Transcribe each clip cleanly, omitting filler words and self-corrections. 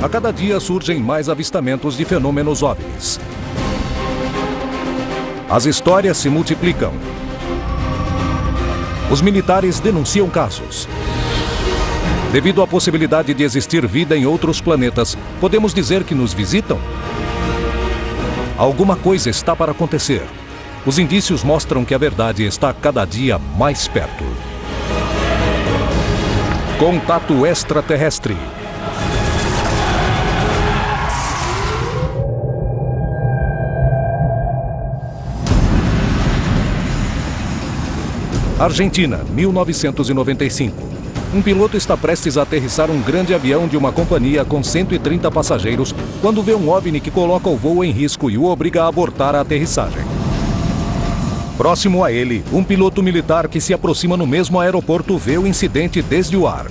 A cada dia surgem mais avistamentos de fenômenos OVNIs. As histórias se multiplicam. Os militares denunciam casos. Devido à possibilidade de existir vida em outros planetas, podemos dizer que nos visitam? Alguma coisa está para acontecer. Os indícios mostram que a verdade está cada dia mais perto. Contato extraterrestre. Argentina, 1995. Um piloto está prestes a aterrissar um grande avião de uma companhia com 130 passageiros quando vê um OVNI que coloca o voo em risco e o obriga a abortar a aterrissagem. Próximo a ele, um piloto militar que se aproxima no mesmo aeroporto vê o incidente desde o ar.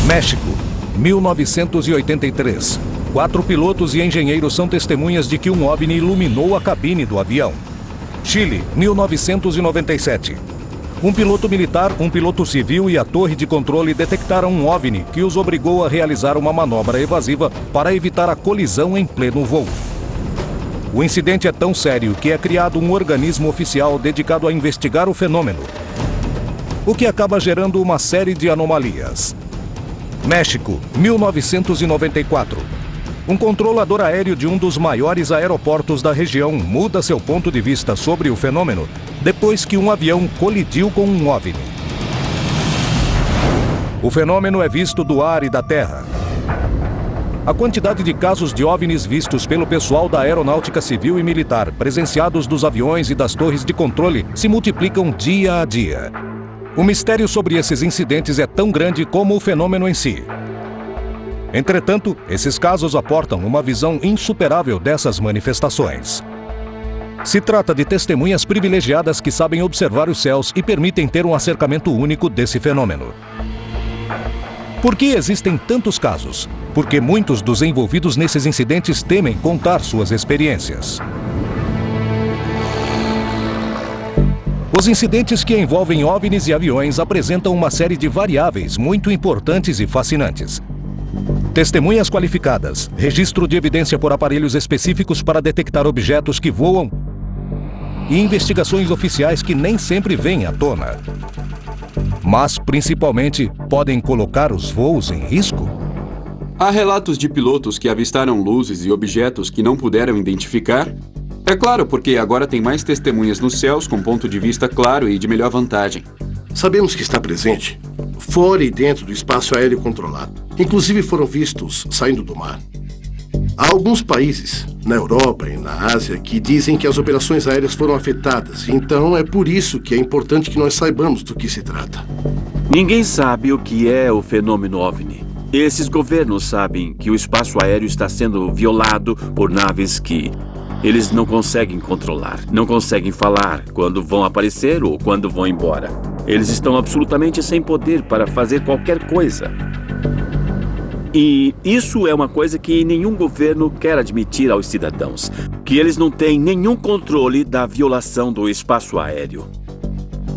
México, 1983. 4 pilotos e engenheiros são testemunhas de que um OVNI iluminou a cabine do avião. Chile, 1997. Um piloto militar, um piloto civil e a torre de controle detectaram um OVNI que os obrigou a realizar uma manobra evasiva para evitar a colisão em pleno voo. O incidente é tão sério que é criado um organismo oficial dedicado a investigar o fenômeno, o que acaba gerando uma série de anomalias. México, 1994. Um controlador aéreo de um dos maiores aeroportos da região muda seu ponto de vista sobre o fenômeno depois que um avião colidiu com um OVNI. O fenômeno é visto do ar e da terra. A quantidade de casos de OVNIs vistos pelo pessoal da aeronáutica civil e militar, presenciados dos aviões e das torres de controle, se multiplicam dia a dia. O mistério sobre esses incidentes é tão grande como o fenômeno em si. Entretanto, esses casos aportam uma visão insuperável dessas manifestações. Se trata de testemunhas privilegiadas que sabem observar os céus e permitem ter um acercamento único desse fenômeno. Por que existem tantos casos? Porque muitos dos envolvidos nesses incidentes temem contar suas experiências. Os incidentes que envolvem OVNIs e aviões apresentam uma série de variáveis muito importantes e fascinantes. Testemunhas qualificadas, registro de evidência por aparelhos específicos para detectar objetos que voam e investigações oficiais que nem sempre vêm à tona. Mas, principalmente, podem colocar os voos em risco? Há relatos de pilotos que avistaram luzes e objetos que não puderam identificar. É claro, porque agora tem mais testemunhas nos céus com ponto de vista claro e de melhor vantagem. Sabemos que está presente, fora e dentro do espaço aéreo controlado. Inclusive foram vistos saindo do mar. Há alguns países, na Europa e na Ásia, que dizem que as operações aéreas foram afetadas. Então é por isso que é importante que nós saibamos do que se trata. Ninguém sabe o que é o fenômeno OVNI. Esses governos sabem que o espaço aéreo está sendo violado por naves que eles não conseguem controlar, não conseguem falar quando vão aparecer ou quando vão embora. Eles estão absolutamente sem poder para fazer qualquer coisa. E isso é uma coisa que nenhum governo quer admitir aos cidadãos, que eles não têm nenhum controle da violação do espaço aéreo.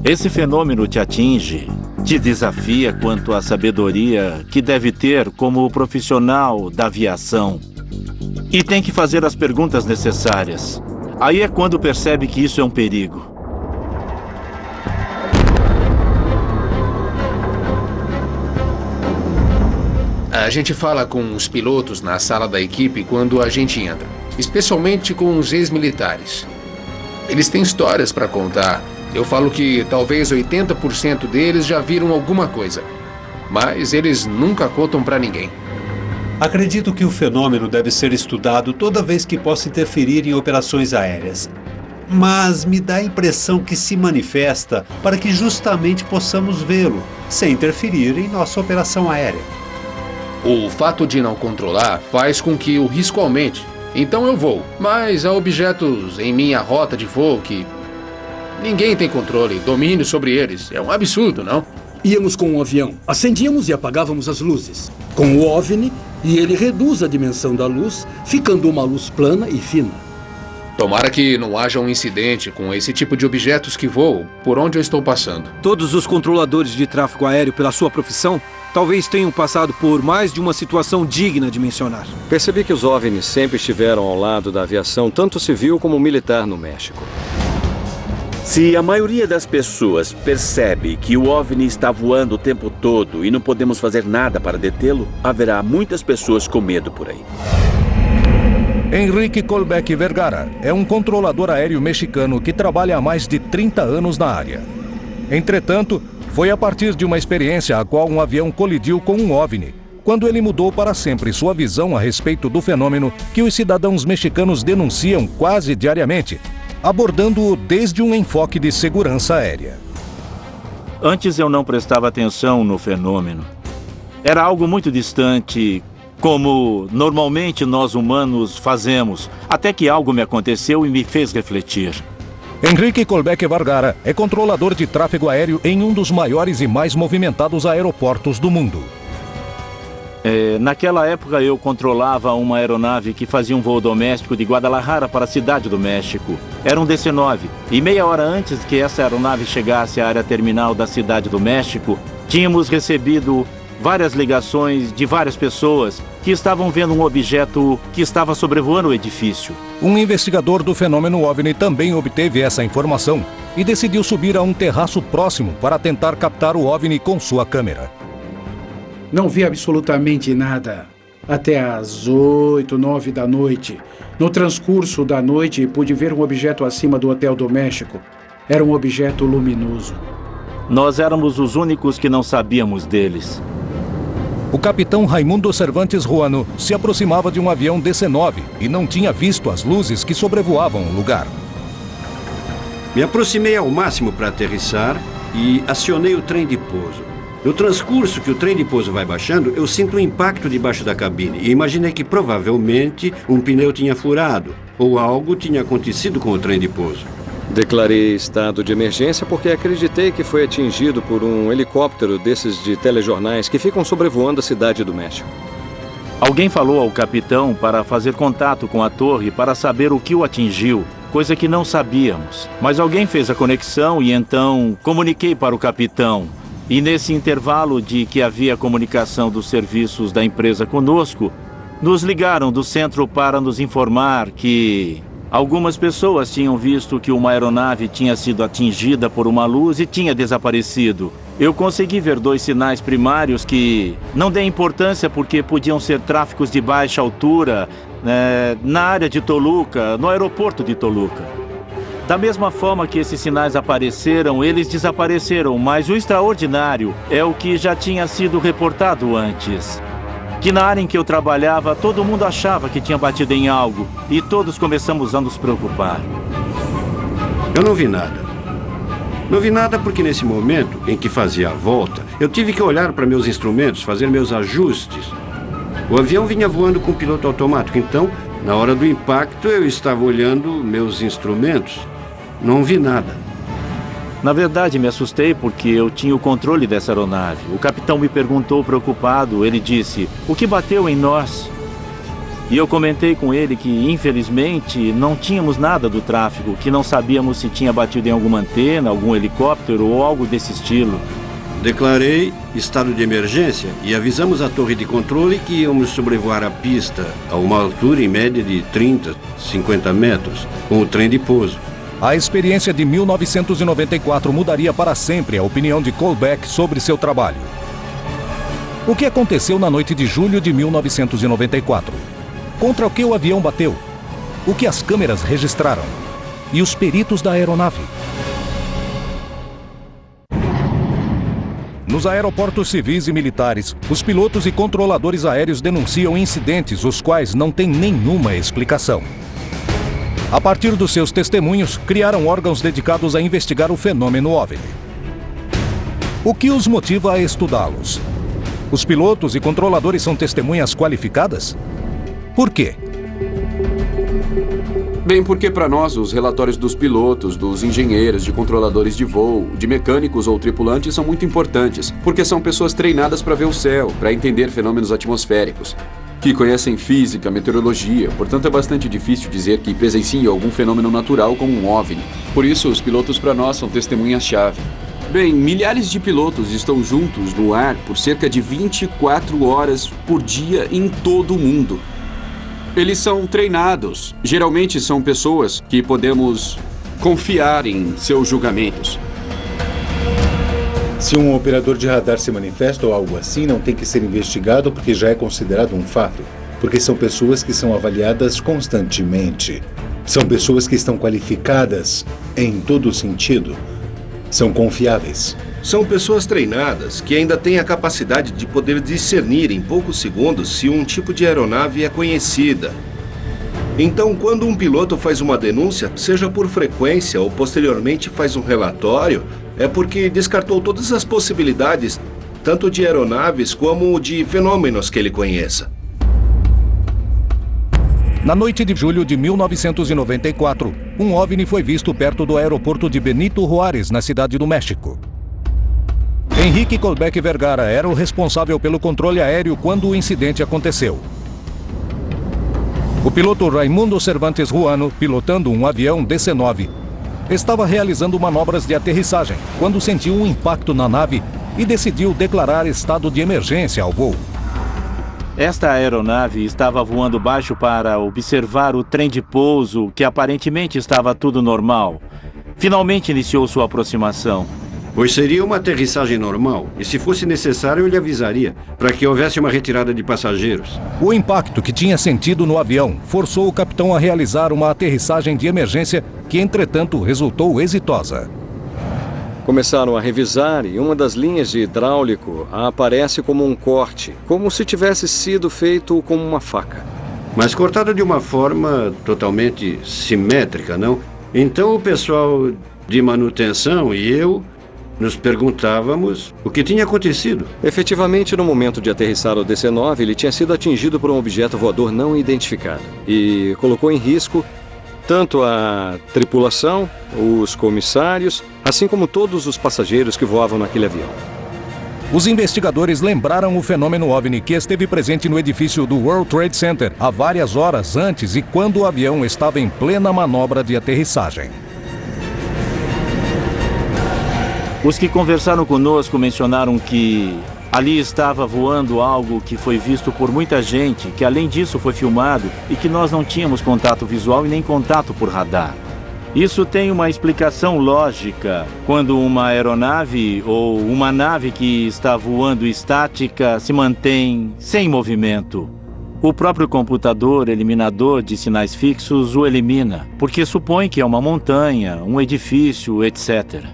Esse fenômeno te atinge, te desafia quanto à sabedoria que deve ter como profissional da aviação. E tem que fazer as perguntas necessárias. Aí é quando percebe que isso é um perigo. A gente fala com os pilotos na sala da equipe quando a gente entra, especialmente com os ex-militares. Eles têm histórias para contar. Eu falo que talvez 80% deles já viram alguma coisa, mas eles nunca contam para ninguém. Acredito que o fenômeno deve ser estudado toda vez que possa interferir em operações aéreas. Mas me dá a impressão que se manifesta para que justamente possamos vê-lo, sem interferir em nossa operação aérea. O fato de não controlar faz com que o risco aumente. Então eu vou, mas há objetos em minha rota de voo que ninguém tem controle, domínio sobre eles. É um absurdo, não? Íamos com um avião, acendíamos e apagávamos as luzes. Com o OVNI, e ele reduz a dimensão da luz, ficando uma luz plana e fina. Tomara que não haja um incidente com esse tipo de objetos que voam por onde eu estou passando. Todos os controladores de tráfego aéreo, pela sua profissão, talvez tenham passado por mais de uma situação digna de mencionar. Percebi que os OVNIs sempre estiveram ao lado da aviação, tanto civil como militar no México. Se a maioria das pessoas percebe que o OVNI está voando o tempo todo e não podemos fazer nada para detê-lo, haverá muitas pessoas com medo por aí. Enrique Colbeck Vergara é um controlador aéreo mexicano que trabalha há mais de 30 anos na área. Entretanto, foi a partir de uma experiência a qual um avião colidiu com um OVNI, quando ele mudou para sempre sua visão a respeito do fenômeno que os cidadãos mexicanos denunciam quase diariamente, abordando-o desde um enfoque de segurança aérea. Antes eu não prestava atenção no fenômeno. Era algo muito distante, como normalmente nós humanos fazemos, até que algo me aconteceu e me fez refletir. Enrique Colbeck Vergara é controlador de tráfego aéreo em um dos maiores e mais movimentados aeroportos do mundo. Naquela época eu controlava uma aeronave que fazia um voo doméstico de Guadalajara para a cidade do México. Era um DC-9 e meia hora antes que essa aeronave chegasse à área terminal da cidade do México, tínhamos recebido várias ligações de várias pessoas que estavam vendo um objeto que estava sobrevoando o edifício. Um investigador do fenômeno OVNI também obteve essa informação e decidiu subir a um terraço próximo para tentar captar o OVNI com sua câmera. Não vi absolutamente nada. Até às 8, 9 da noite. No transcurso da noite, pude ver um objeto acima do Hotel do México. Era um objeto luminoso. Nós éramos os únicos que não sabíamos deles. O capitão Raimundo Cervantes Ruano se aproximava de um avião DC-9 e não tinha visto as luzes que sobrevoavam o lugar. Me aproximei ao máximo para aterrissar e acionei o trem de pouso. No transcurso que o trem de pouso vai baixando, eu sinto um impacto debaixo da cabine e imaginei que provavelmente um pneu tinha furado ou algo tinha acontecido com o trem de pouso. Declarei estado de emergência porque acreditei que foi atingido por um helicóptero desses de telejornais que ficam sobrevoando a cidade do México. Alguém falou ao capitão para fazer contato com a torre para saber o que o atingiu, coisa que não sabíamos. Mas alguém fez a conexão e então comuniquei para o capitão. E nesse intervalo de que havia comunicação dos serviços da empresa conosco, nos ligaram do centro para nos informar que algumas pessoas tinham visto que uma aeronave tinha sido atingida por uma luz e tinha desaparecido. Eu consegui ver 2 sinais primários que não dei importância porque podiam ser tráficos de baixa altura na área de Toluca, no aeroporto de Toluca. Da mesma forma que esses sinais apareceram, eles desapareceram, mas o extraordinário é o que já tinha sido reportado antes. Que na área em que eu trabalhava, todo mundo achava que tinha batido em algo e todos começamos a nos preocupar. Eu não vi nada. Não vi nada porque nesse momento em que fazia a volta, eu tive que olhar para meus instrumentos, fazer meus ajustes. O avião vinha voando com piloto automático, então, na hora do impacto, eu estava olhando meus instrumentos. Não vi nada. Na verdade, me assustei porque eu tinha o controle dessa aeronave. O capitão me perguntou preocupado. Ele disse, o que bateu em nós? E eu comentei com ele que, infelizmente, não tínhamos nada do tráfego, que não sabíamos se tinha batido em alguma antena, algum helicóptero ou algo desse estilo. Declarei estado de emergência e avisamos a torre de controle que íamos sobrevoar a pista a uma altura em média de 30, 50 metros, com o trem de pouso. A experiência de 1994 mudaria para sempre a opinião de Colbeck sobre seu trabalho. O que aconteceu na noite de julho de 1994? Contra o que o avião bateu? O que as câmeras registraram? E os peritos da aeronave? Nos aeroportos civis e militares, os pilotos e controladores aéreos denunciam incidentes os quais não têm nenhuma explicação. A partir dos seus testemunhos, criaram órgãos dedicados a investigar o fenômeno OVNI. O que os motiva a estudá-los? Os pilotos e controladores são testemunhas qualificadas? Por quê? Bem, porque para nós, os relatórios dos pilotos, dos engenheiros, de controladores de voo, de mecânicos ou tripulantes são muito importantes, porque são pessoas treinadas para ver o céu, para entender fenômenos atmosféricos. que conhecem física, meteorologia, portanto é bastante difícil dizer que presenciem algum fenômeno natural como um OVNI. Por isso, os pilotos para nós são testemunhas-chave. Bem, milhares de pilotos estão juntos no ar por cerca de 24 horas por dia em todo o mundo. Eles são treinados. Geralmente são pessoas que podemos confiar em seus julgamentos. Se um operador de radar se manifesta ou algo assim, não tem que ser investigado porque já é considerado um fato. Porque são pessoas que são avaliadas constantemente. São pessoas que estão qualificadas em todo sentido. São confiáveis. São pessoas treinadas que ainda têm a capacidade de poder discernir em poucos segundos se um tipo de aeronave é conhecida. Então, quando um piloto faz uma denúncia, seja por frequência ou posteriormente faz um relatório, é porque descartou todas as possibilidades, tanto de aeronaves como de fenômenos que ele conheça. Na noite de julho de 1994, um OVNI foi visto perto do aeroporto de Benito Juárez, na cidade do México. Henrique Colbeck Vergara era o responsável pelo controle aéreo quando o incidente aconteceu. O piloto Raimundo Cervantes Ruano, pilotando um avião DC-9, estava realizando manobras de aterrissagem quando sentiu um impacto na nave e decidiu declarar estado de emergência ao voo. Esta aeronave estava voando baixo para observar o trem de pouso, que aparentemente estava tudo normal. Finalmente iniciou sua aproximação. Pois seria uma aterrissagem normal, e se fosse necessário eu lhe avisaria, para que houvesse uma retirada de passageiros. O impacto que tinha sentido no avião forçou o capitão a realizar uma aterrissagem de emergência que, entretanto, resultou exitosa. Começaram a revisar e uma das linhas de hidráulico aparece como um corte, como se tivesse sido feito com uma faca. Mas cortado de uma forma totalmente simétrica, não? Então o pessoal de manutenção e eu nos perguntávamos o que tinha acontecido. Efetivamente, no momento de aterrissar o DC-9, ele tinha sido atingido por um objeto voador não identificado e colocou em risco tanto a tripulação, os comissários, assim como todos os passageiros que voavam naquele avião. Os investigadores lembraram o fenômeno OVNI que esteve presente no edifício do World Trade Center há várias horas antes e quando o avião estava em plena manobra de aterrissagem. Os que conversaram conosco mencionaram que ali estava voando algo que foi visto por muita gente, que além disso foi filmado e que nós não tínhamos contato visual e nem contato por radar. Isso tem uma explicação lógica. Quando uma aeronave ou uma nave que está voando estática se mantém sem movimento, o próprio computador eliminador de sinais fixos o elimina, porque supõe que é uma montanha, um edifício, etc.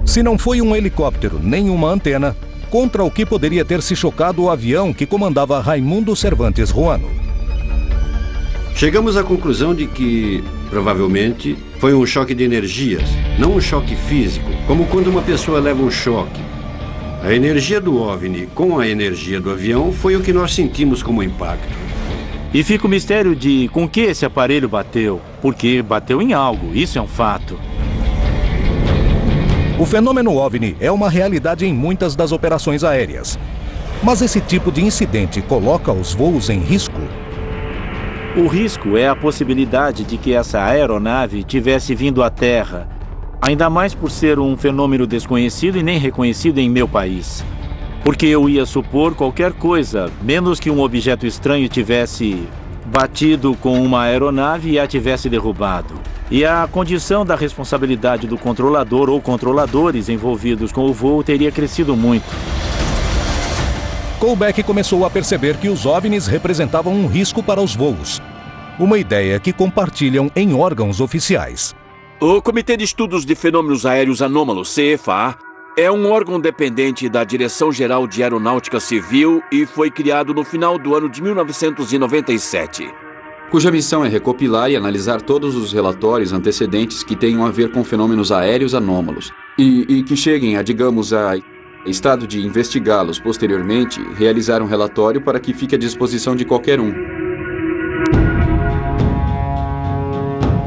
Se não foi um helicóptero nem uma antena, contra o que poderia ter se chocado o avião que comandava Raimundo Cervantes Ruano. Chegamos à conclusão de que, provavelmente, foi um choque de energias, não um choque físico, como quando uma pessoa leva um choque. A energia do OVNI com a energia do avião foi o que nós sentimos como impacto. E fica o mistério de com que esse aparelho bateu, porque bateu em algo, isso é um fato. O fenômeno OVNI é uma realidade em muitas das operações aéreas. Mas esse tipo de incidente coloca os voos em risco? O risco é a possibilidade de que essa aeronave tivesse vindo à Terra, ainda mais por ser um fenômeno desconhecido e nem reconhecido em meu país. Porque eu ia supor qualquer coisa, menos que um objeto estranho tivesse batido com uma aeronave e a tivesse derrubado. E a condição da responsabilidade do controlador ou controladores envolvidos com o voo teria crescido muito. Colbeck começou a perceber que os OVNIs representavam um risco para os voos. Uma ideia que compartilham em órgãos oficiais. O Comitê de Estudos de Fenômenos Aéreos Anômalos, CFA, é um órgão dependente da Direção-Geral de Aeronáutica Civil e foi criado no final do ano de 1997. Cuja missão é recopilar e analisar todos os relatórios antecedentes que tenham a ver com fenômenos aéreos anômalos e que cheguem a, digamos, a estado de investigá-los posteriormente, realizar um relatório para que fique à disposição de qualquer um.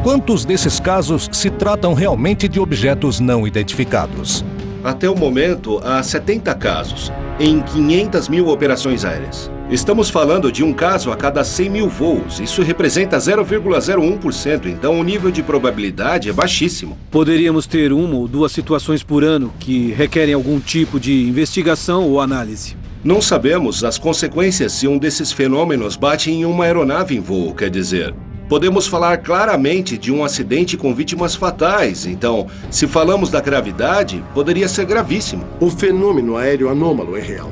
Quantos desses casos se tratam realmente de objetos não identificados? Até o momento, há 70 casos, em 500 mil operações aéreas. Estamos falando de um caso a cada 100 mil voos. Isso representa 0,01%, então o nível de probabilidade é baixíssimo. Poderíamos ter uma ou duas situações por ano que requerem algum tipo de investigação ou análise. Não sabemos as consequências se um desses fenômenos bate em uma aeronave em voo, quer dizer. Podemos falar claramente de um acidente com vítimas fatais, então, se falamos da gravidade, poderia ser gravíssimo. O fenômeno aéreo anômalo é real.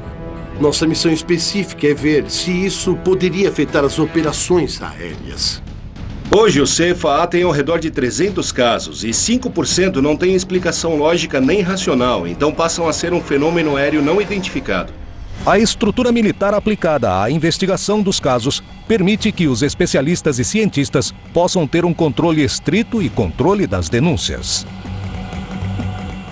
Nossa missão específica é ver se isso poderia afetar as operações aéreas. Hoje o CFAA tem ao redor de 300 casos e 5% não tem explicação lógica nem racional, então passam a ser um fenômeno aéreo não identificado. A estrutura militar aplicada à investigação dos casos permite que os especialistas e cientistas possam ter um controle estrito e controle das denúncias.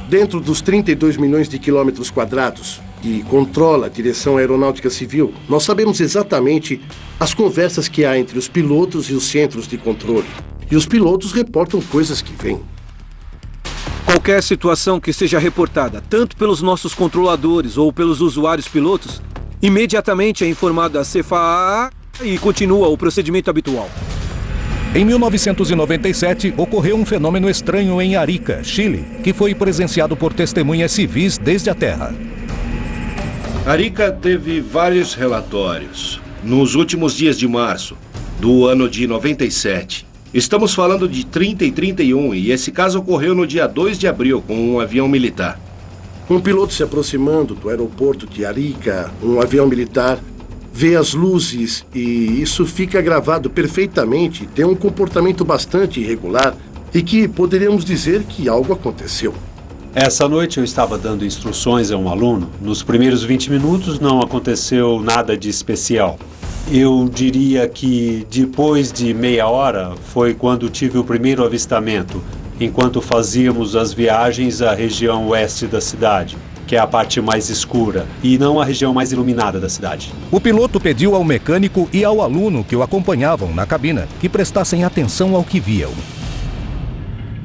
Dentro dos 32 milhões de quilômetros quadrados que controla a direção aeronáutica civil, nós sabemos exatamente as conversas que há entre os pilotos e os centros de controle. E os pilotos reportam coisas que vêm. Qualquer situação que seja reportada, tanto pelos nossos controladores ou pelos usuários pilotos, imediatamente é informado à CFAA e continua o procedimento habitual. Em 1997, ocorreu um fenômeno estranho em Arica, Chile, que foi presenciado por testemunhas civis desde a Terra. Arica teve vários relatórios nos últimos dias de março do ano de 97. Estamos falando de 30 e 31 e esse caso ocorreu no dia 2 de abril com um avião militar. Um piloto se aproximando do aeroporto de Arica, um avião militar, vê as luzes e isso fica gravado perfeitamente. Tem um comportamento bastante irregular e que poderíamos dizer que algo aconteceu. Essa noite eu estava dando instruções a um aluno. Nos primeiros 20 minutos não aconteceu nada de especial. Eu diria que depois de meia hora foi quando tive o primeiro avistamento, enquanto fazíamos as viagens à região oeste da cidade, que é a parte mais escura, e não a região mais iluminada da cidade. O piloto pediu ao mecânico e ao aluno que o acompanhavam na cabina que prestassem atenção ao que viam.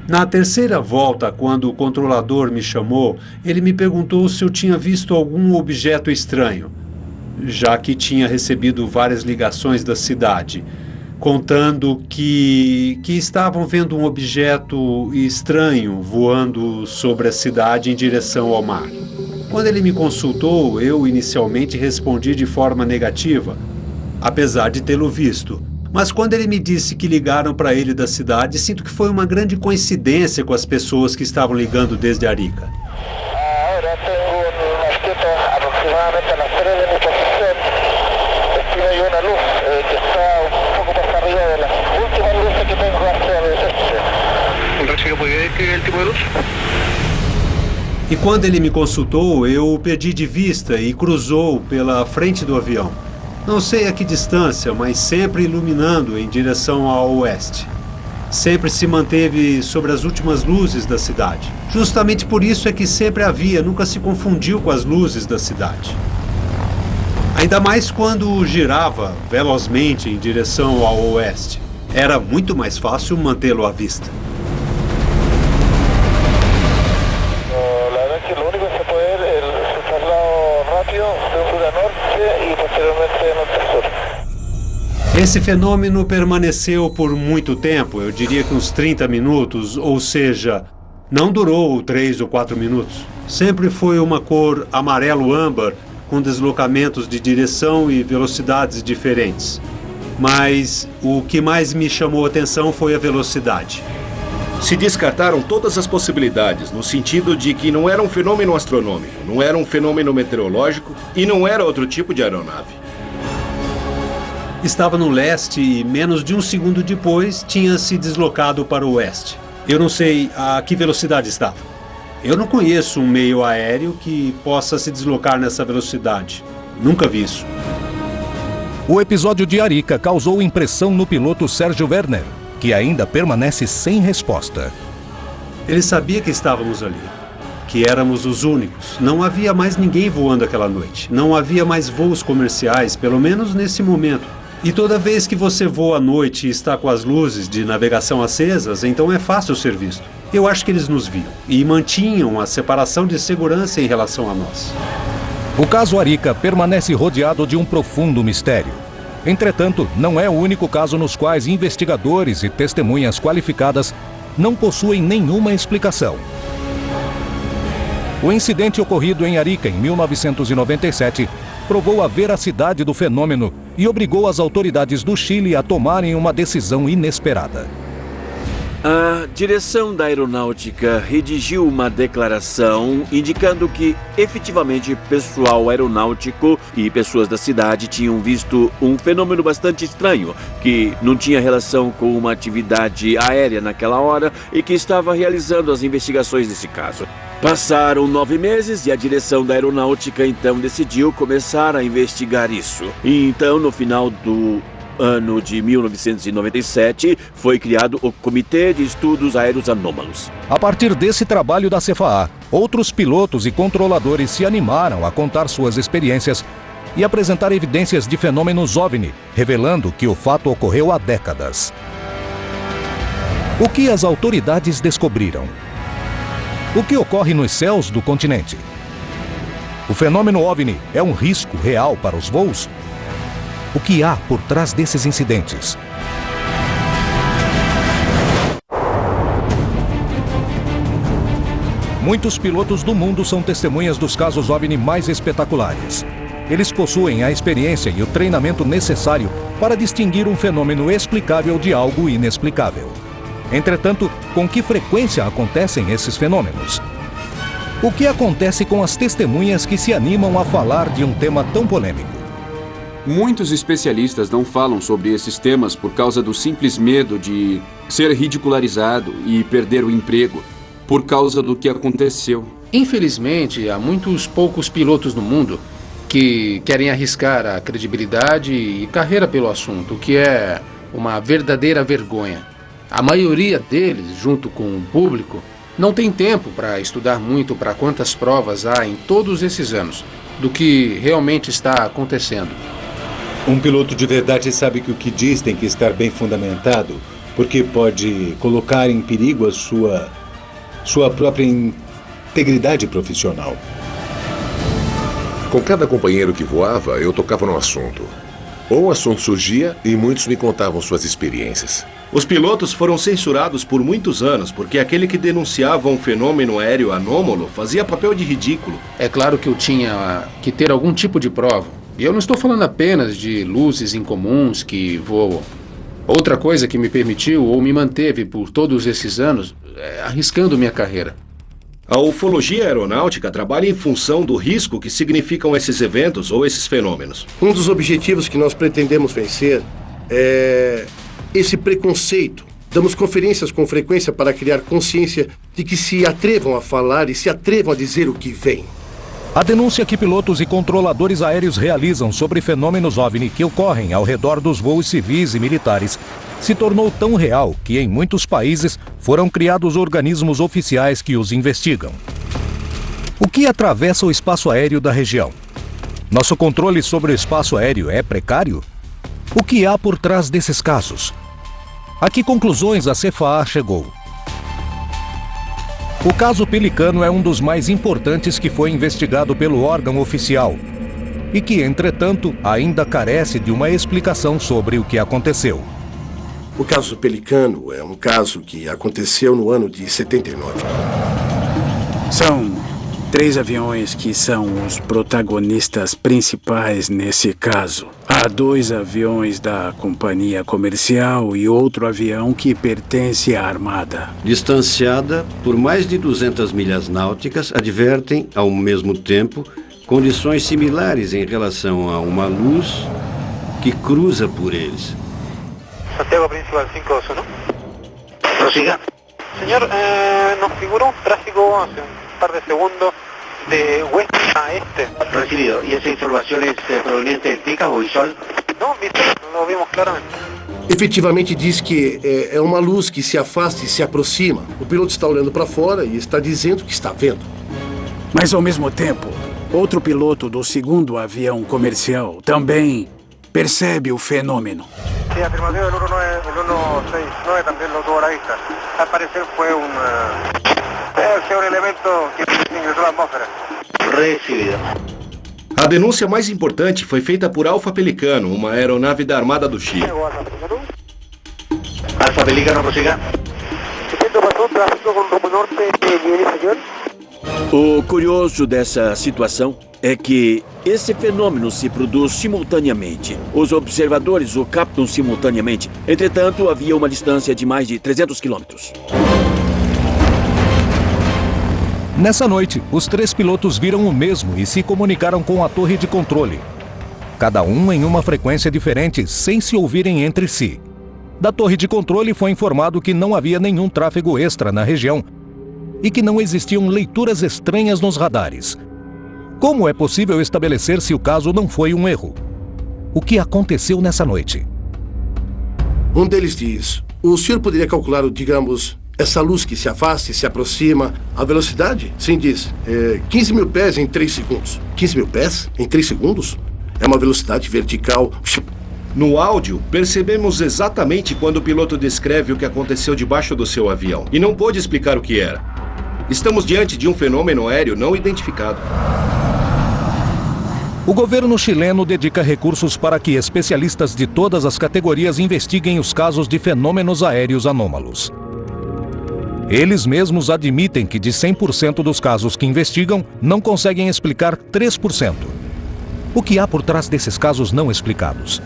Na terceira volta, quando o controlador me chamou, ele me perguntou se eu tinha visto algum objeto estranho, já que tinha recebido várias ligações da cidade, contando que estavam vendo um objeto estranho voando sobre a cidade em direção ao mar. Quando ele me consultou, eu inicialmente respondi de forma negativa, apesar de tê-lo visto. Mas quando ele me disse que ligaram para ele da cidade, sinto que foi uma grande coincidência com as pessoas que estavam ligando desde Arica. E quando ele me consultou, eu o perdi de vista e cruzou pela frente do avião. Não sei a que distância, mas sempre iluminando em direção ao oeste. Sempre se manteve sobre as últimas luzes da cidade. Justamente por isso é que sempre havia, nunca se confundiu com as luzes da cidade. Ainda mais quando girava velozmente em direção ao oeste. Era muito mais fácil mantê-lo à vista. Esse fenômeno permaneceu por muito tempo, eu diria que uns 30 minutos, ou seja, não durou 3 ou 4 minutos. Sempre foi uma cor amarelo-âmbar, com deslocamentos de direção e velocidades diferentes. Mas o que mais me chamou a atenção foi a velocidade. Se descartaram todas as possibilidades, no sentido de que não era um fenômeno astronômico, não era um fenômeno meteorológico e não era outro tipo de aeronave. Estava no leste e menos de um segundo depois tinha se deslocado para o oeste. Eu não sei a que velocidade estava. Eu não conheço um meio aéreo que possa se deslocar nessa velocidade. Nunca vi isso. O episódio de Arica causou impressão no piloto Sérgio Werner, que ainda permanece sem resposta. Ele sabia que estávamos ali, que éramos os únicos. Não havia mais ninguém voando aquela noite. Não havia mais voos comerciais, pelo menos nesse momento. E toda vez que você voa à noite e está com as luzes de navegação acesas, então é fácil ser visto. Eu acho que eles nos viam e mantinham a separação de segurança em relação a nós. O caso Arica permanece rodeado de um profundo mistério. Entretanto, não é o único caso nos quais investigadores e testemunhas qualificadas não possuem nenhuma explicação. O incidente ocorrido em Arica em 1997 provou a veracidade do fenômeno e obrigou as autoridades do Chile a tomarem uma decisão inesperada. A direção da aeronáutica redigiu uma declaração indicando que, efetivamente, pessoal aeronáutico e pessoas da cidade tinham visto um fenômeno bastante estranho, que não tinha relação com uma atividade aérea naquela hora e que estava realizando as investigações desse caso. Passaram 9 meses e a direção da aeronáutica então decidiu começar a investigar isso. E então, no final do ano de 1997, foi criado o Comitê de Estudos Aéreos Anômalos. A partir desse trabalho da CFAA, outros pilotos e controladores se animaram a contar suas experiências e apresentar evidências de fenômenos OVNI, revelando que o fato ocorreu há décadas. O que as autoridades descobriram? O que ocorre nos céus do continente? O fenômeno OVNI é um risco real para os voos? O que há por trás desses incidentes? Muitos pilotos do mundo são testemunhas dos casos OVNI mais espetaculares. Eles possuem a experiência e o treinamento necessário para distinguir um fenômeno explicável de algo inexplicável. Entretanto, com que frequência acontecem esses fenômenos? O que acontece com as testemunhas que se animam a falar de um tema tão polêmico? Muitos especialistas não falam sobre esses temas por causa do simples medo de ser ridicularizado e perder o emprego, por causa do que aconteceu. Infelizmente, há muitos poucos pilotos no mundo que querem arriscar a credibilidade e carreira pelo assunto, o que é uma verdadeira vergonha. A maioria deles, junto com o público, não tem tempo para estudar muito para quantas provas há em todos esses anos do que realmente está acontecendo. Um piloto de verdade sabe que o que diz tem que estar bem fundamentado, porque pode colocar em perigo a sua própria integridade profissional. Com cada companheiro que voava, eu tocava no assunto. Ou o assunto surgia e muitos me contavam suas experiências. Os pilotos foram censurados por muitos anos, porque aquele que denunciava um fenômeno aéreo anômalo fazia papel de ridículo. É claro que eu tinha que ter algum tipo de prova. E eu não estou falando apenas de luzes incomuns que voam. Outra coisa que me permitiu ou me manteve por todos esses anos arriscando minha carreira. A ufologia aeronáutica trabalha em função do risco que significam esses eventos ou esses fenômenos. Um dos objetivos que nós pretendemos vencer é esse preconceito. Damos conferências com frequência para criar consciência de que se atrevam a falar e se atrevam a dizer o que vem. A denúncia que pilotos e controladores aéreos realizam sobre fenômenos OVNI que ocorrem ao redor dos voos civis e militares se tornou tão real que em muitos países foram criados organismos oficiais que os investigam. O que atravessa o espaço aéreo da região? Nosso controle sobre o espaço aéreo é precário? O que há por trás desses casos? A que conclusões a CFAA chegou? O caso Pelicano é um dos mais importantes que foi investigado pelo órgão oficial e que, entretanto, ainda carece de uma explicação sobre o que aconteceu. O caso Pelicano é um caso que aconteceu no ano de 79. São 3 aviões que são os protagonistas principais nesse caso. Há 2 aviões da companhia comercial e outro avião que pertence à Armada. Distanciada por mais de 200 milhas náuticas, advertem, ao mesmo tempo, condições similares em relação a uma luz que cruza por eles. Santiago Principal 521. Prosiga. Señor, nos figuró un tráfigo hace un par de segundos de oeste a este. Recibido. ¿Y esa información es proveniente de TICA o visual? No, visual, lo vimos claramente. Efetivamente diz que é uma luz que se afasta e se aproxima. O piloto está olhando para fora e está dizendo que está vendo. Mas ao mesmo tempo, outro piloto do 2º avião comercial também percebe o fenômeno. Sí, afirmativo, el 169 también lo tuvo a la vista. Al parecer fue un elemento que ingresó a la atmósfera. Recibido. A denúncia mais importante foi feita por Alfa Pelicano, uma aeronave da Armada do Chile. Alfa Pelicano, prosiga. O curioso dessa situação é que esse fenômeno se produz simultaneamente. Os observadores o captam simultaneamente. Entretanto, havia uma distância de mais de 300 quilômetros. Nessa noite, os 3 pilotos viram o mesmo e se comunicaram com a torre de controle. Cada um em uma frequência diferente, sem se ouvirem entre si. Da torre de controle foi informado que não havia nenhum tráfego extra na região e que não existiam leituras estranhas nos radares. Como é possível estabelecer se o caso não foi um erro? O que aconteceu nessa noite? Um deles diz: o senhor poderia calcular, digamos, essa luz que se afasta e se aproxima, a velocidade? Sim, diz. 15 mil pés em 3 segundos. 15 mil pés em 3 segundos? É uma velocidade vertical. No áudio, percebemos exatamente quando o piloto descreve o que aconteceu debaixo do seu avião e não pôde explicar o que era. Estamos diante de um fenômeno aéreo não identificado. O governo chileno dedica recursos para que especialistas de todas as categorias investiguem os casos de fenômenos aéreos anômalos. Eles mesmos admitem que de 100% dos casos que investigam, não conseguem explicar 3%. O que há por trás desses casos não explicados?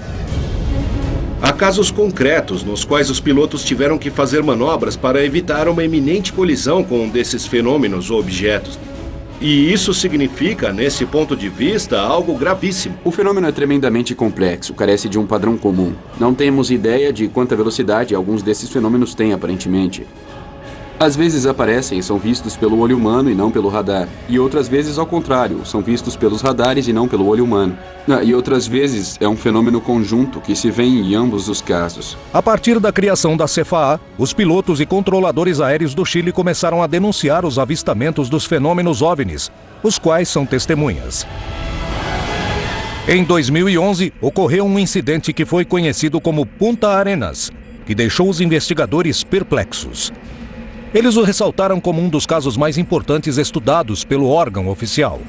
Há casos concretos nos quais os pilotos tiveram que fazer manobras para evitar uma iminente colisão com um desses fenômenos ou objetos. E isso significa, nesse ponto de vista, algo gravíssimo. O fenômeno é tremendamente complexo, carece de um padrão comum. Não temos ideia de quanta velocidade alguns desses fenômenos têm, aparentemente. Às vezes aparecem e são vistos pelo olho humano e não pelo radar. E outras vezes, ao contrário, são vistos pelos radares e não pelo olho humano. E outras vezes é um fenômeno conjunto que se vê em ambos os casos. A partir da criação da CFAA, os pilotos e controladores aéreos do Chile começaram a denunciar os avistamentos dos fenômenos OVNIs, os quais são testemunhas. Em 2011, ocorreu um incidente que foi conhecido como Punta Arenas, que deixou os investigadores perplexos. Eles o ressaltaram como um dos casos mais importantes estudados pelo órgão oficial.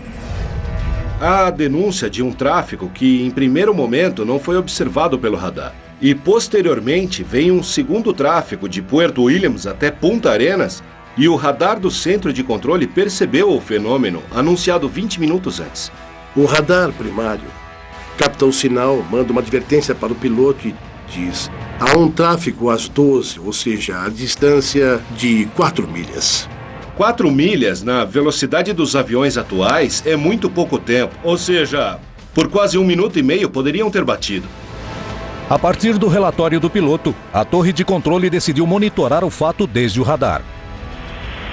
Há a denúncia de um tráfego que, em primeiro momento, não foi observado pelo radar. E, posteriormente, veio um segundo tráfego de Puerto Williams até Punta Arenas e o radar do centro de controle percebeu o fenômeno, anunciado 20 minutos antes. O radar primário capta o sinal, manda uma advertência para o piloto e diz: há um tráfego às 12, ou seja, a distância de 4 milhas. 4 milhas na velocidade dos aviões atuais é muito pouco tempo. Ou seja, por quase 1 minuto e meio poderiam ter batido. A partir do relatório do piloto, a torre de controle decidiu monitorar o fato desde o radar.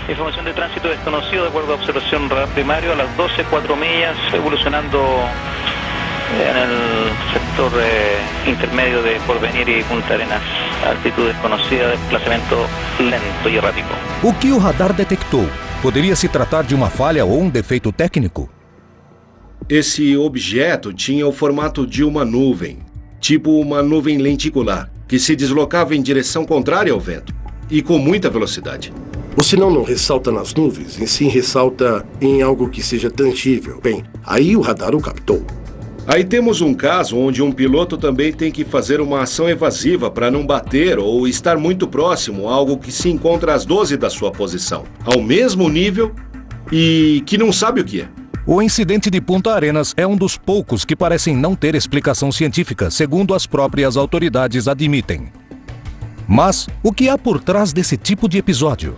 Informação de trânsito desconhecido, de acordo à observação radar primário, às 12, 4 milhas, evolucionando no sector intermédio de Porvenir e Punta Arenas, altitude desconhecida, desplazamento lento e errático. O que o radar detectou? Poderia se tratar de uma falha ou um defeito técnico? Esse objeto tinha o formato de uma nuvem, tipo uma nuvem lenticular, que se deslocava em direção contrária ao vento, e com muita velocidade. O sinal não ressalta nas nuvens, em si ressalta em algo que seja tangível. Bem, aí o radar o captou. Aí temos um caso onde um piloto também tem que fazer uma ação evasiva para não bater ou estar muito próximo a algo que se encontra às 12 da sua posição, ao mesmo nível e que não sabe o que é. O incidente de Punta Arenas é um dos poucos que parecem não ter explicação científica, segundo as próprias autoridades admitem. Mas o que há por trás desse tipo de episódio?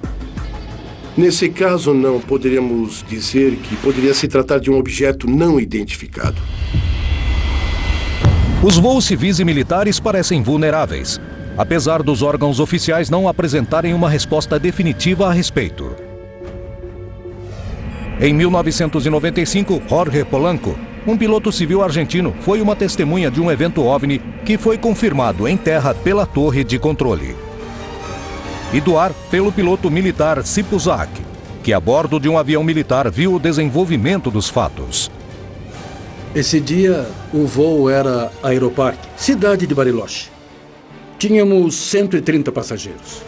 Nesse caso, não poderíamos dizer que poderia se tratar de um objeto não identificado. Os voos civis e militares parecem vulneráveis, apesar dos órgãos oficiais não apresentarem uma resposta definitiva a respeito. Em 1995, Jorge Polanco, um piloto civil argentino, foi uma testemunha de um evento OVNI que foi confirmado em terra pela torre de controle. E do ar pelo piloto militar Sipuzak, que a bordo de um avião militar viu o desenvolvimento dos fatos. Esse dia, o voo era Aeroparque, cidade de Bariloche. Tínhamos 130 passageiros.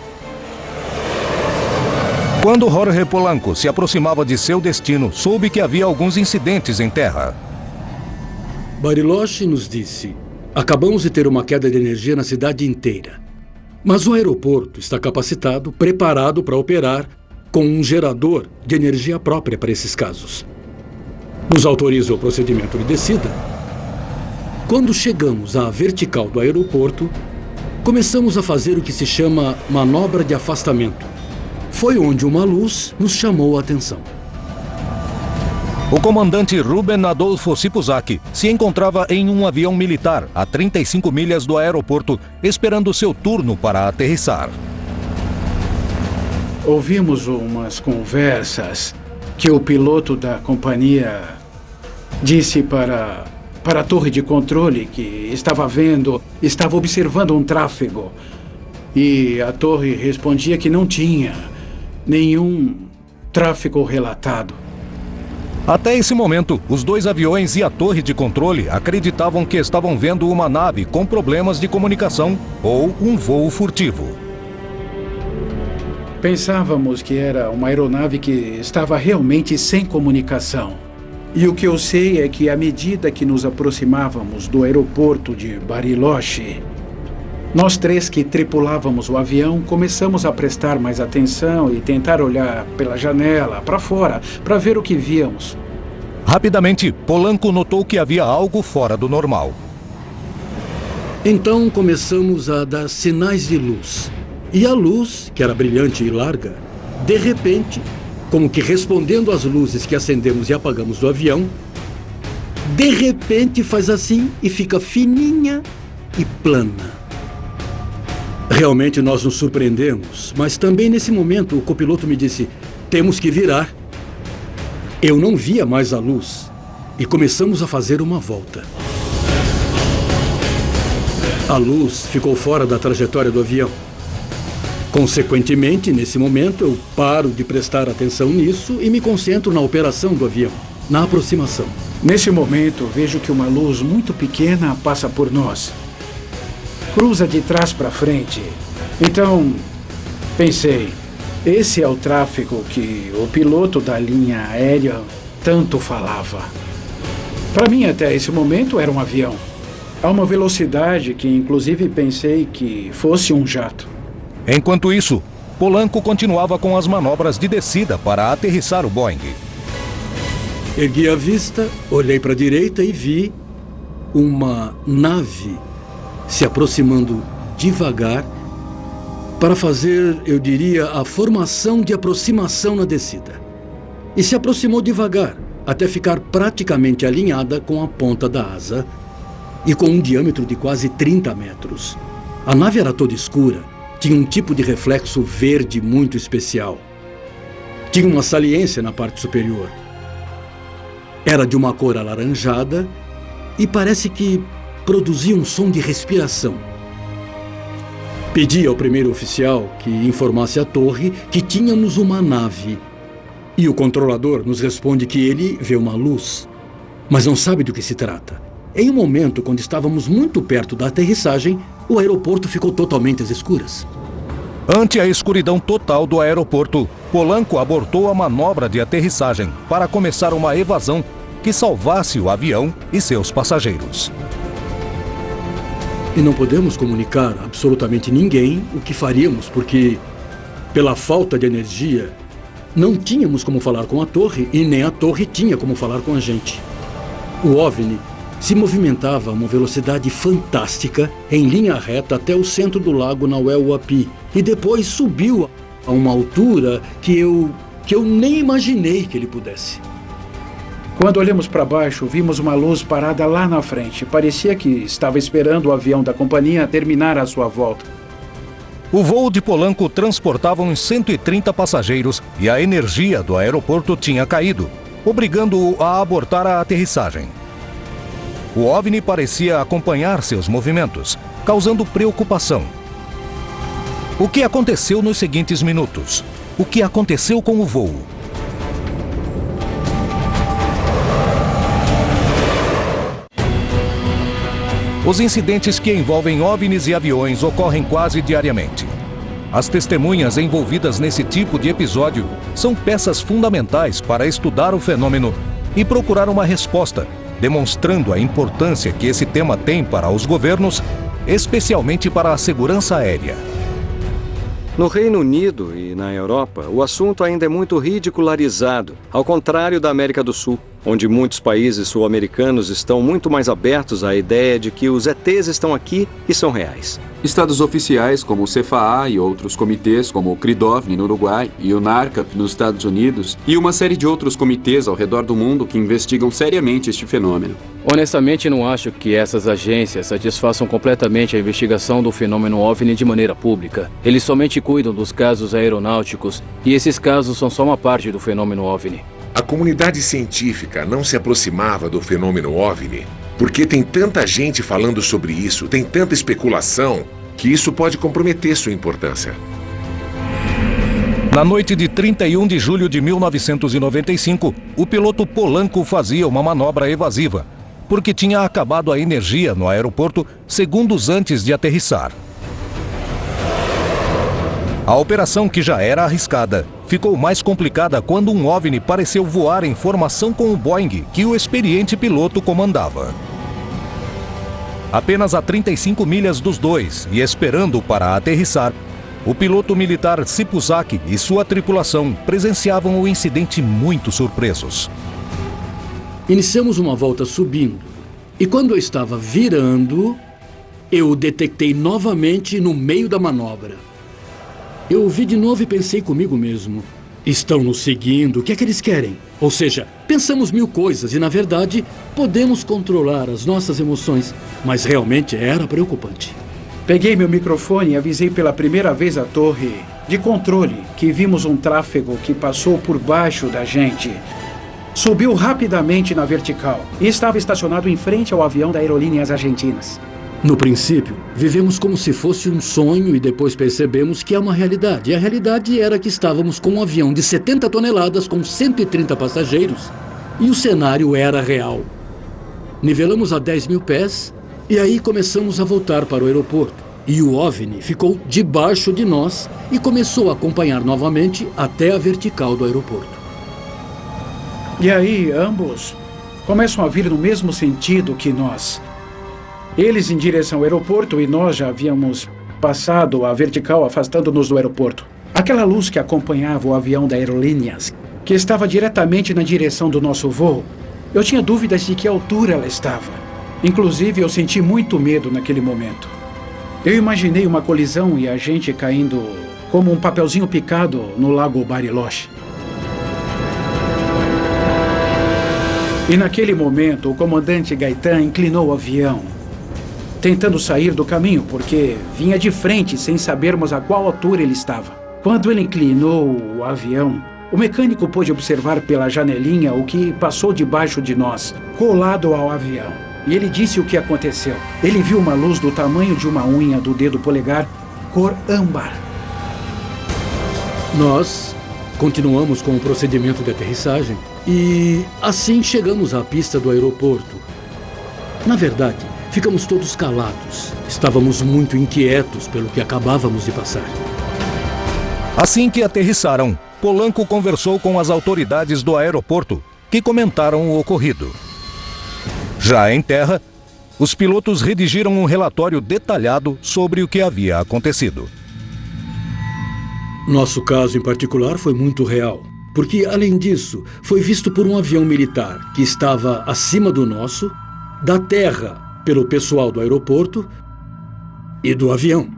Quando Jorge Polanco se aproximava de seu destino, soube que havia alguns incidentes em terra. Bariloche nos disse: acabamos de ter uma queda de energia na cidade inteira. Mas o aeroporto está capacitado, preparado para operar com um gerador de energia própria para esses casos. Nos autoriza o procedimento de descida. Quando chegamos à vertical do aeroporto, começamos a fazer o que se chama manobra de afastamento. Foi onde uma luz nos chamou a atenção. O comandante Ruben Adolfo Sipuzak se encontrava em um avião militar a 35 milhas do aeroporto, esperando seu turno para aterrissar. Ouvimos umas conversas que o piloto da companhia disse para a torre de controle que estava observando um tráfego. E a torre respondia que não tinha nenhum tráfego relatado. Até esse momento, os dois aviões e a torre de controle acreditavam que estavam vendo uma nave com problemas de comunicação ou um voo furtivo. Pensávamos que era uma aeronave que estava realmente sem comunicação. E o que eu sei é que, à medida que nos aproximávamos do aeroporto de Bariloche, nós três que tripulávamos o avião começamos a prestar mais atenção e tentar olhar pela janela, para fora, para ver o que víamos. Rapidamente, Polanco notou que havia algo fora do normal. Então começamos a dar sinais de luz. E a luz, que era brilhante e larga, de repente, como que respondendo às luzes que acendemos e apagamos do avião, de repente faz assim e fica fininha e plana. Realmente nós nos surpreendemos, mas também nesse momento o copiloto me disse: temos que virar. Eu não via mais a luz e começamos a fazer uma volta. A luz ficou fora da trajetória do avião. Consequentemente, nesse momento, eu paro de prestar atenção nisso e me concentro na operação do avião, na aproximação. Nesse momento, vejo que uma luz muito pequena passa por nós. Cruza de trás para frente. Então, pensei, esse é o tráfego que o piloto da linha aérea tanto falava. Para mim, até esse momento, era um avião. A uma velocidade que, inclusive, pensei que fosse um jato. Enquanto isso, Polanco continuava com as manobras de descida para aterrissar o Boeing. Ergui a vista, olhei para a direita e vi uma nave se aproximando devagar para fazer, eu diria, a formação de aproximação na descida. E se aproximou devagar, até ficar praticamente alinhada com a ponta da asa e com um diâmetro de quase 30 metros. A nave era toda escura, tinha um tipo de reflexo verde muito especial. Tinha uma saliência na parte superior. Era de uma cor alaranjada e parece que produzia um som de respiração. Pedi ao primeiro oficial que informasse a torre que tínhamos uma nave. E o controlador nos responde que ele vê uma luz, mas não sabe do que se trata. Em um momento, quando estávamos muito perto da aterrissagem, o aeroporto ficou totalmente às escuras. Ante a escuridão total do aeroporto, Polanco abortou a manobra de aterrissagem para começar uma evasão que salvasse o avião e seus passageiros. E não podemos comunicar a absolutamente ninguém o que faríamos, porque, pela falta de energia, não tínhamos como falar com a torre e nem a torre tinha como falar com a gente. O OVNI se movimentava a uma velocidade fantástica em linha reta até o centro do lago Nahuel Huapi e depois subiu a uma altura que eu nem imaginei que ele pudesse. Quando olhamos para baixo, vimos uma luz parada lá na frente. Parecia que estava esperando o avião da companhia terminar a sua volta. O voo de Polanco transportava uns 130 passageiros e a energia do aeroporto tinha caído, obrigando-o a abortar a aterrissagem. O OVNI parecia acompanhar seus movimentos, causando preocupação. O que aconteceu nos seguintes minutos? O que aconteceu com o voo? Os incidentes que envolvem OVNIs e aviões ocorrem quase diariamente. As testemunhas envolvidas nesse tipo de episódio são peças fundamentais para estudar o fenômeno e procurar uma resposta, demonstrando a importância que esse tema tem para os governos, especialmente para a segurança aérea. No Reino Unido e na Europa, o assunto ainda é muito ridicularizado, ao contrário da América do Sul, onde muitos países sul-americanos estão muito mais abertos à ideia de que os ETs estão aqui e são reais. Estados oficiais como o CFAA e outros comitês como o CRIDOVNI no Uruguai e o NARCAP nos Estados Unidos e uma série de outros comitês ao redor do mundo que investigam seriamente este fenômeno. Honestamente, não acho que essas agências satisfaçam completamente a investigação do fenômeno OVNI de maneira pública. Eles somente cuidam dos casos aeronáuticos e esses casos são só uma parte do fenômeno OVNI. A comunidade científica não se aproximava do fenômeno OVNI porque tem tanta gente falando sobre isso, tem tanta especulação, que isso pode comprometer sua importância. Na noite de 31 de julho de 1995, o piloto Polanco fazia uma manobra evasiva, porque tinha acabado a energia no aeroporto segundos antes de aterrissar. A operação, que já era arriscada, ficou mais complicada quando um OVNI pareceu voar em formação com o Boeing que o experiente piloto comandava. Apenas a 35 milhas dos dois e esperando para aterrissar, o piloto militar Sipuzaki e sua tripulação presenciavam o incidente muito surpresos. Iniciamos uma volta subindo e quando eu estava virando, eu o detectei novamente no meio da manobra. Eu o vi de novo e pensei comigo mesmo. Estão nos seguindo, o que é que eles querem? Ou seja, pensamos mil coisas e, na verdade, podemos controlar as nossas emoções, mas realmente era preocupante. Peguei meu microfone e avisei pela primeira vez a torre de controle que vimos um tráfego que passou por baixo da gente. Subiu rapidamente na vertical e estava estacionado em frente ao avião da Aerolíneas Argentinas. No princípio, vivemos como se fosse um sonho e depois percebemos que é uma realidade. E a realidade era que estávamos com um avião de 70 toneladas com 130 passageiros e o cenário era real. Nivelamos a 10 mil pés e aí começamos a voltar para o aeroporto. E o OVNI ficou debaixo de nós e começou a acompanhar novamente até a vertical do aeroporto. E aí, ambos começam a vir no mesmo sentido que nós. Eles em direção ao aeroporto e nós já havíamos passado a vertical, afastando-nos do aeroporto. Aquela luz que acompanhava o avião da Aerolíneas, que estava diretamente na direção do nosso voo, eu tinha dúvidas de que altura ela estava. Inclusive, eu senti muito medo naquele momento. Eu imaginei uma colisão e a gente caindo como um papelzinho picado no lago Bariloche. E naquele momento, o comandante Gaetan inclinou o avião, tentando sair do caminho, porque vinha de frente sem sabermos a qual altura ele estava. Quando ele inclinou o avião, o mecânico pôde observar pela janelinha o que passou debaixo de nós, colado ao avião. E ele disse o que aconteceu. Ele viu uma luz do tamanho de uma unha do dedo polegar, cor âmbar. Nós continuamos com o procedimento de aterrissagem e assim chegamos à pista do aeroporto. Na verdade, ficamos todos calados. Estávamos muito inquietos pelo que acabávamos de passar. Assim que aterrissaram, Polanco conversou com as autoridades do aeroporto, que comentaram o ocorrido. Já em terra, os pilotos redigiram um relatório detalhado sobre o que havia acontecido. Nosso caso em particular foi muito real, porque, além disso, foi visto por um avião militar que estava acima do nosso, da terra pelo pessoal do aeroporto e do avião.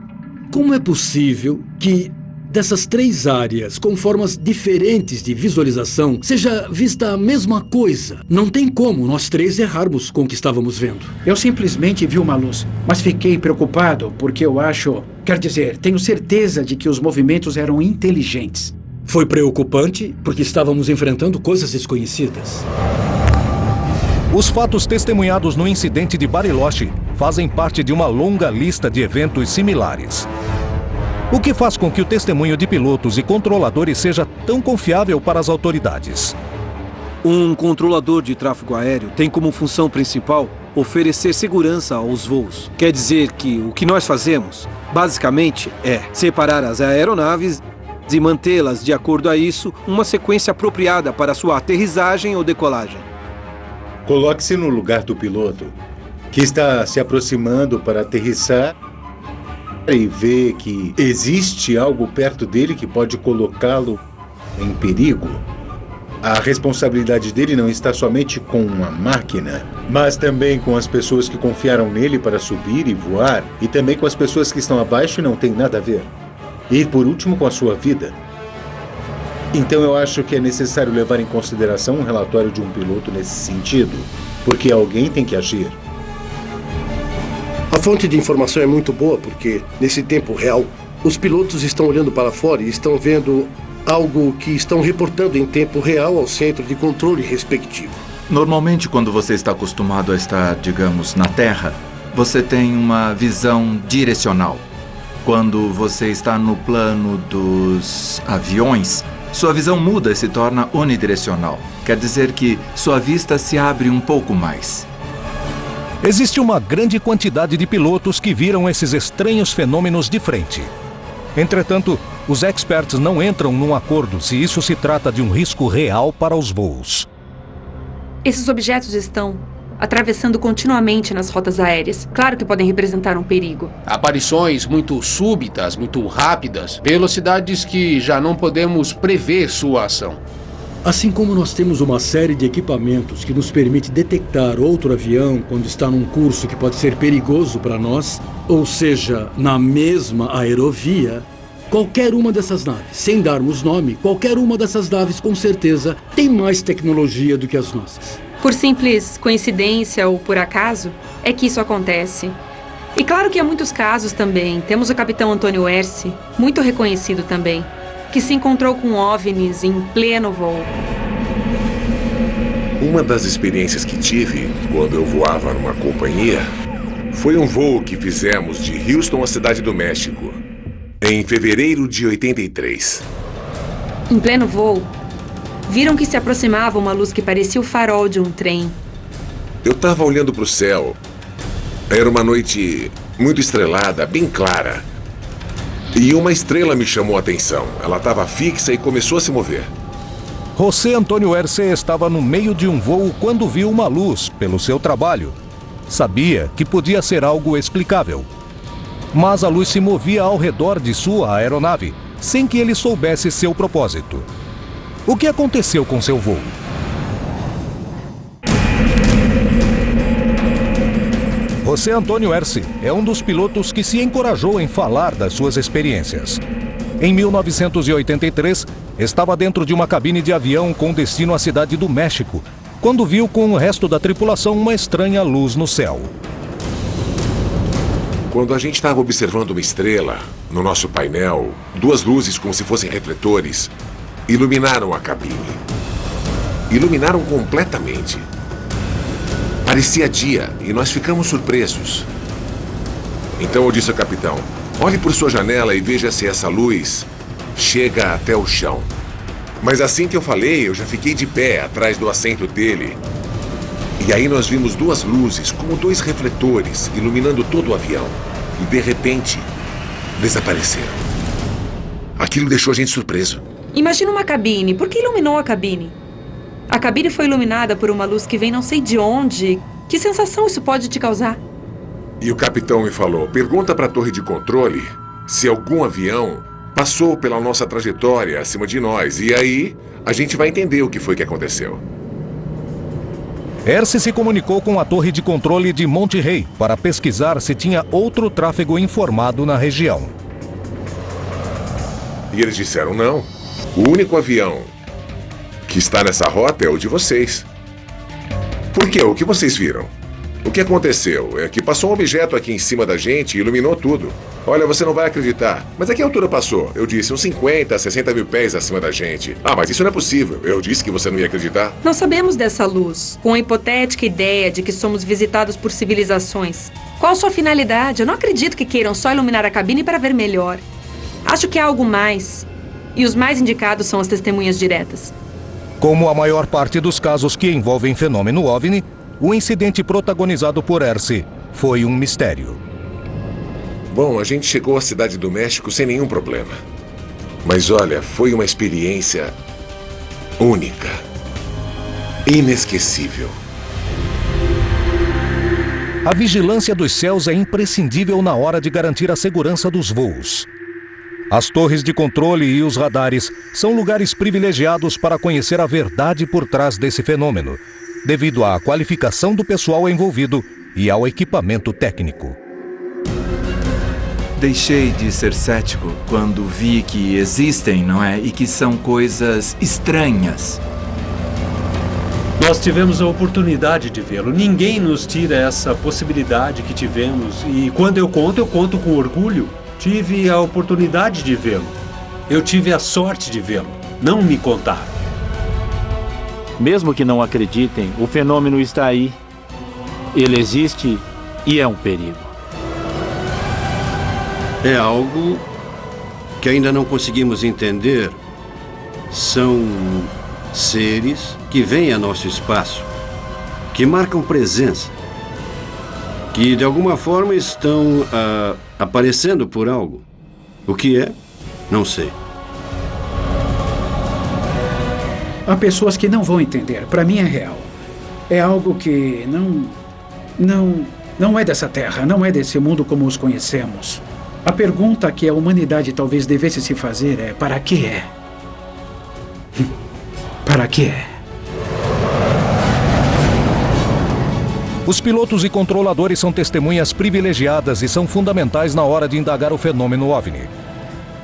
Como é possível que dessas três áreas, com formas diferentes de visualização, seja vista a mesma coisa? Não tem como nós três errarmos com o que estávamos vendo. Eu simplesmente vi uma luz, mas fiquei preocupado porque eu acho... Quer dizer, tenho certeza de que os movimentos eram inteligentes. Foi preocupante porque estávamos enfrentando coisas desconhecidas. Os fatos testemunhados no incidente de Bariloche fazem parte de uma longa lista de eventos similares. O que faz com que o testemunho de pilotos e controladores seja tão confiável para as autoridades? Um controlador de tráfego aéreo tem como função principal oferecer segurança aos voos. Quer dizer que o que nós fazemos, basicamente, é separar as aeronaves e mantê-las, de acordo a isso, uma sequência apropriada para sua aterrissagem ou decolagem. Coloque-se no lugar do piloto, que está se aproximando para aterrissar e vê que existe algo perto dele que pode colocá-lo em perigo. A responsabilidade dele não está somente com a máquina, mas também com as pessoas que confiaram nele para subir e voar, e também com as pessoas que estão abaixo e não têm nada a ver. E, por último, com a sua vida. Então eu acho que é necessário levar em consideração um relatório de um piloto nesse sentido, porque alguém tem que agir. A fonte de informação é muito boa porque, nesse tempo real, os pilotos estão olhando para fora e estão vendo algo que estão reportando em tempo real ao centro de controle respectivo. Normalmente, quando você está acostumado a estar, digamos, na Terra, você tem uma visão direcional. Quando você está no plano dos aviões, sua visão muda e se torna unidirecional. Quer dizer que sua vista se abre um pouco mais. Existe uma grande quantidade de pilotos que viram esses estranhos fenômenos de frente. Entretanto, os experts não entram num acordo se isso se trata de um risco real para os voos. Esses objetos estão atravessando continuamente nas rotas aéreas. Claro que podem representar um perigo. Aparições muito súbitas, muito rápidas, velocidades que já não podemos prever sua ação. Assim como nós temos uma série de equipamentos que nos permite detectar outro avião quando está num curso que pode ser perigoso para nós, ou seja, na mesma aerovia, qualquer uma dessas naves, sem darmos nome, qualquer uma dessas naves com certeza tem mais tecnologia do que as nossas. Por simples coincidência ou por acaso, é que isso acontece. E claro que há muitos casos também. Temos o capitão Antônio Herce, muito reconhecido também, que se encontrou com OVNIs em pleno voo. Uma das experiências que tive quando eu voava numa companhia foi um voo que fizemos de Houston à Cidade do México, em fevereiro de 83. Em pleno voo, viram que se aproximava uma luz que parecia o farol de um trem. Eu estava olhando para o céu. Era uma noite muito estrelada, bem clara. E uma estrela me chamou a atenção. Ela estava fixa e começou a se mover. José Antônio Herce estava no meio de um voo quando viu uma luz pelo seu trabalho. Sabia que podia ser algo explicável. Mas a luz se movia ao redor de sua aeronave, sem que ele soubesse seu propósito. O que aconteceu com seu voo? José Antônio Herce é um dos pilotos que se encorajou em falar das suas experiências. Em 1983, estava dentro de uma cabine de avião com destino à Cidade do México, quando viu com o resto da tripulação uma estranha luz no céu. Quando a gente estava observando uma estrela, no nosso painel, duas luzes como se fossem refletores iluminaram a cabine. Iluminaram completamente. Parecia dia e nós ficamos surpresos. Então eu disse ao capitão, olhe por sua janela e veja se essa luz chega até o chão. Mas assim que eu falei, eu já fiquei de pé atrás do assento dele. E aí nós vimos duas luzes, como dois refletores, iluminando todo o avião. E de repente, desapareceram. Aquilo deixou a gente surpreso. Imagina uma cabine. Por que iluminou a cabine? A cabine foi iluminada por uma luz que vem não sei de onde. Que sensação isso pode te causar? E o capitão me falou, pergunta para a torre de controle se algum avião passou pela nossa trajetória acima de nós. E aí, a gente vai entender o que foi que aconteceu. Herce se comunicou com a torre de controle de Monte Rey para pesquisar se tinha outro tráfego informado na região. E eles disseram não. O único avião que está nessa rota é o de vocês. Por quê? O que vocês viram? O que aconteceu é que passou um objeto aqui em cima da gente e iluminou tudo. Olha, você não vai acreditar. Mas a que altura passou? Eu disse, uns 50, 60 mil pés acima da gente. Ah, mas isso não é possível. Eu disse que você não ia acreditar. Não sabemos dessa luz, com a hipotética ideia de que somos visitados por civilizações. Qual sua finalidade? Eu não acredito que queiram só iluminar a cabine para ver melhor. Acho que há algo mais. E os mais indicados são as testemunhas diretas. Como a maior parte dos casos que envolvem fenômeno OVNI, o incidente protagonizado por Herce foi um mistério. Bom, a gente chegou à Cidade do México sem nenhum problema. Mas olha, foi uma experiência única, inesquecível. A vigilância dos céus é imprescindível na hora de garantir a segurança dos voos. As torres de controle e os radares são lugares privilegiados para conhecer a verdade por trás desse fenômeno, devido à qualificação do pessoal envolvido e ao equipamento técnico. Deixei de ser cético quando vi que existem, não é? E que são coisas estranhas. Nós tivemos a oportunidade de vê-lo. Ninguém nos tira essa possibilidade que tivemos. E quando eu conto com orgulho. Tive a oportunidade de vê-lo. Eu tive a sorte de vê-lo. Não me contaram. Mesmo que não acreditem, o fenômeno está aí. Ele existe e é um perigo. É algo que ainda não conseguimos entender. São seres que vêm a nosso espaço, que marcam presença, que de alguma forma estão aparecendo por algo. O que é? Não sei. Há pessoas que não vão entender. Para mim é real. É algo que não é dessa terra, não é desse mundo como os conhecemos. A pergunta que a humanidade talvez devesse se fazer é: para que é? Para que é? Os pilotos e controladores são testemunhas privilegiadas e são fundamentais na hora de indagar o fenômeno OVNI.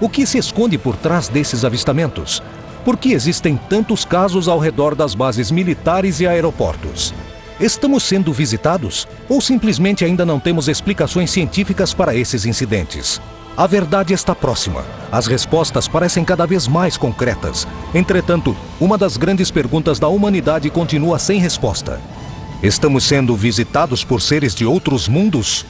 O que se esconde por trás desses avistamentos? Por que existem tantos casos ao redor das bases militares e aeroportos? Estamos sendo visitados? Ou simplesmente ainda não temos explicações científicas para esses incidentes? A verdade está próxima. As respostas parecem cada vez mais concretas. Entretanto, uma das grandes perguntas da humanidade continua sem resposta. Estamos sendo visitados por seres de outros mundos?